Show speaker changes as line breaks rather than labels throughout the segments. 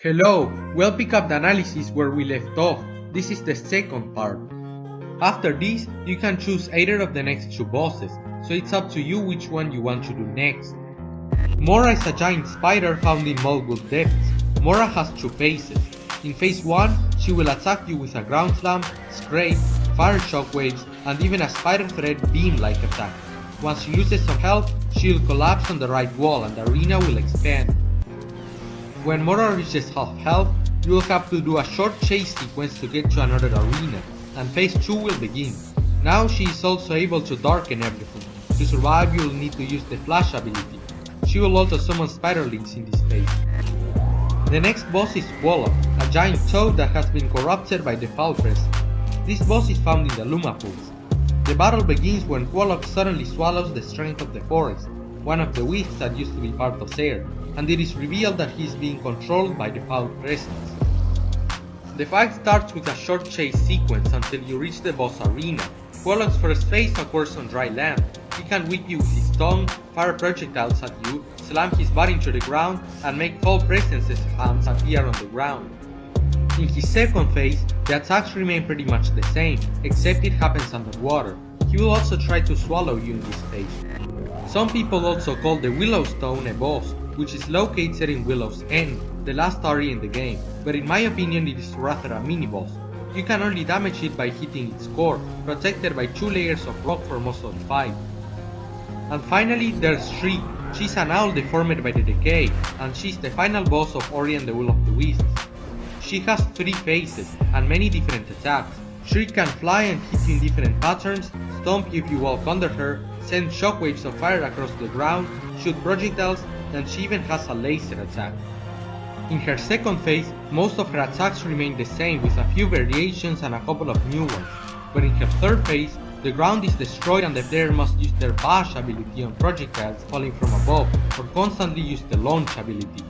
Hello, we'll pick up the analysis where we left off. This is the second part. After this, you can choose either of the next two bosses, so it's up to you which one you want to do next. Mora is a giant spider found in Moldwood Depths. Mora has two phases. In phase 1, she will attack you with a ground slam, scrape, fire shockwaves, and even a spider thread beam-like attack. Once she loses some health, she will collapse on the right wall and the arena will expand. When Mora reaches half health, you will have to do a short chase sequence to get to another arena, and phase 2 will begin. Now she is also able to darken everything. To survive, you will need to use the flash ability. She will also summon spiderlings in this phase. The next boss is Quolock, a giant toad that has been corrupted by the Foul Presence. This boss is found in the Luma Pools. The battle begins when Quolock suddenly swallows the strength of the forest, one of the wisps that used to be part of Zair, and it is revealed that he is being controlled by the Foul Presence. The fight starts with a short chase sequence until you reach the boss arena. Quolock's first phase occurs on dry land. He can whip you with his tongue, fire projectiles at you, slam his body into the ground, and make Foul Presence's hands appear on the ground. In his second phase, the attacks remain pretty much the same, except it happens underwater. He will also try to swallow you in this phase. Some people also call the Willow Stone a boss, which is located in Willow's End, the last area in the game, but in my opinion it is rather a mini-boss. You can only damage it by hitting its core, protected by 2 layers of rock for most of the fight. And finally there's Shriek. She's an owl deformed by the decay, and she's the final boss of Ori and the Will of the Wisps. She has 3 phases and many different attacks. Shriek can fly and hit in different patterns, stomp you if you walk under her, send shockwaves of fire across the ground, shoot projectiles, and she even has a laser attack. In her second phase, most of her attacks remain the same with a few variations and a couple of new ones, but in her third phase, the ground is destroyed and the player must use their bash ability on projectiles falling from above, or constantly use the launch ability.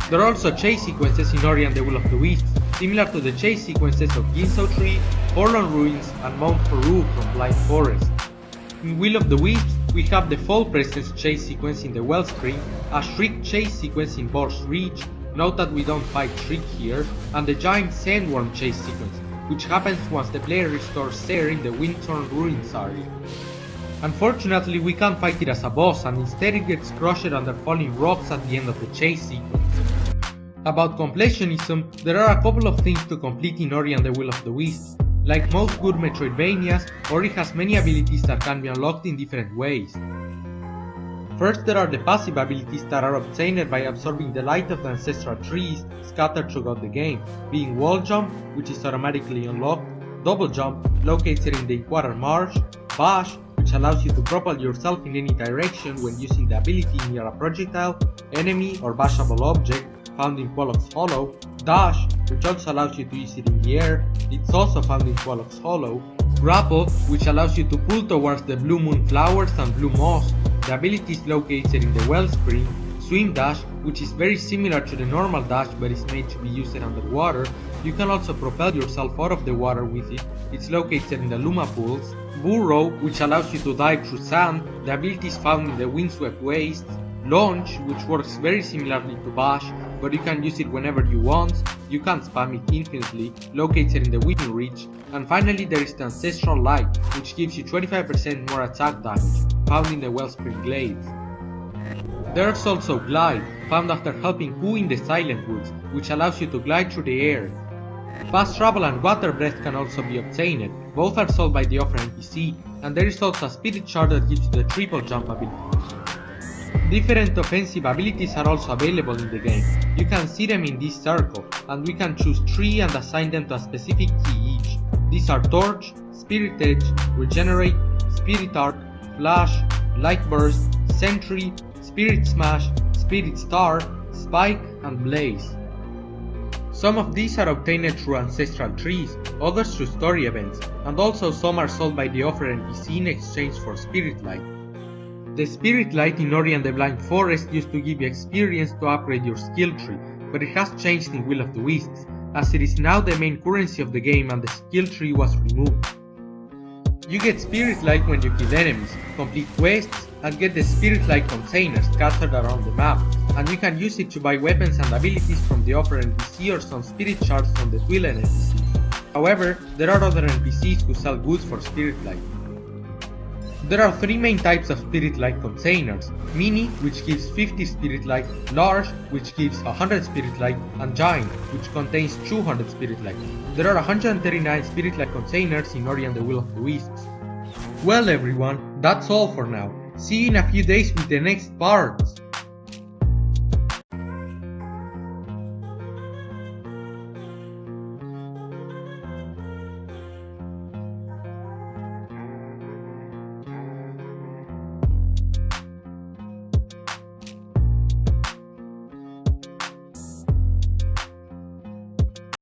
There are also chase sequences in Ori and the Will of the Wisps, similar to the chase sequences of Ginso Tree, Forlorn Ruins, and Mount Faru from Blind Forest. In Will of the Wisps, we have the Foul Presence chase sequence in the Wellspring, a Shriek chase sequence in Boar's Reach, note that we don't fight Shriek here, and the giant Sandworm chase sequence, which happens once the player restores Zair in the Windtorn Ruins area. Unfortunately, we can't fight it as a boss, and instead it gets crushed under falling rocks at the end of the chase sequence. About completionism, there are a couple of things to complete in Ori and the Will of the Wisps. Like most good Metroidvanias, Ori has many abilities that can be unlocked in different ways. First, there are the passive abilities that are obtained by absorbing the light of the ancestral trees scattered throughout the game, being Wall Jump, which is automatically unlocked, Double Jump, located in the Inquarer Marsh, Bash, which allows you to propel yourself in any direction when using the ability near a projectile, enemy, or bashable object, found in Quolock's Hollow, Dash, which also allows you to use it in the air, it's also found in Quolock's Hollow, Grapple, which allows you to pull towards the Blue Moon Flowers and Blue Moss, the ability is located in the Wellspring, Swim Dash, which is very similar to the normal dash but is made to be used underwater. You can also propel yourself out of the water with it, it's located in the Luma Pools, Burrow, which allows you to dive through sand, the ability is found in the Windswept Wastes, Launch, which works very similarly to Bash, but you can use it whenever you want, you can't spam it infinitely, located in the Weeping Reach, and finally there is the Ancestral Light, which gives you 25% more attack damage, found in the Wellspring Glades. There's also Glide, found after helping Pooh in the Silent Woods, which allows you to glide through the air. Fast Travel and Water Breath can also be obtained, both are sold by the offer NPC, and there is also a Spirit Shard that gives you the Triple Jump ability. Different offensive abilities are also available in the game. You can see them in this circle, and we can choose 3 and assign them to a specific key each. These are Torch, Spirit Edge, Regenerate, Spirit Arc, Flash, Light Burst, Sentry, Spirit Smash, Spirit Star, Spike, and Blaze. Some of these are obtained through ancestral trees, others through story events, and also some are sold by the offer NPC in exchange for Spirit Light. The Spirit Light in Ori and the Blind Forest used to give you experience to upgrade your skill tree, but it has changed in Will of the Wisps, as it is now the main currency of the game and the skill tree was removed. You get Spirit Light when you kill enemies, complete quests, and get the Spirit Light containers scattered around the map, and you can use it to buy weapons and abilities from the Opera NPC or some Spirit Shards from the Twillen NPC. However, there are other NPCs who sell goods for Spirit Light. There are 3 main types of Spirit Light containers: Mini, which gives 50 Spirit Light, Large, which gives 100 Spirit Light, and Giant, which contains 200 Spirit Light. There are 139 Spirit Light containers in Ori and the Will of the Wisps. Well everyone, that's all for now. See you in a few days with the next part!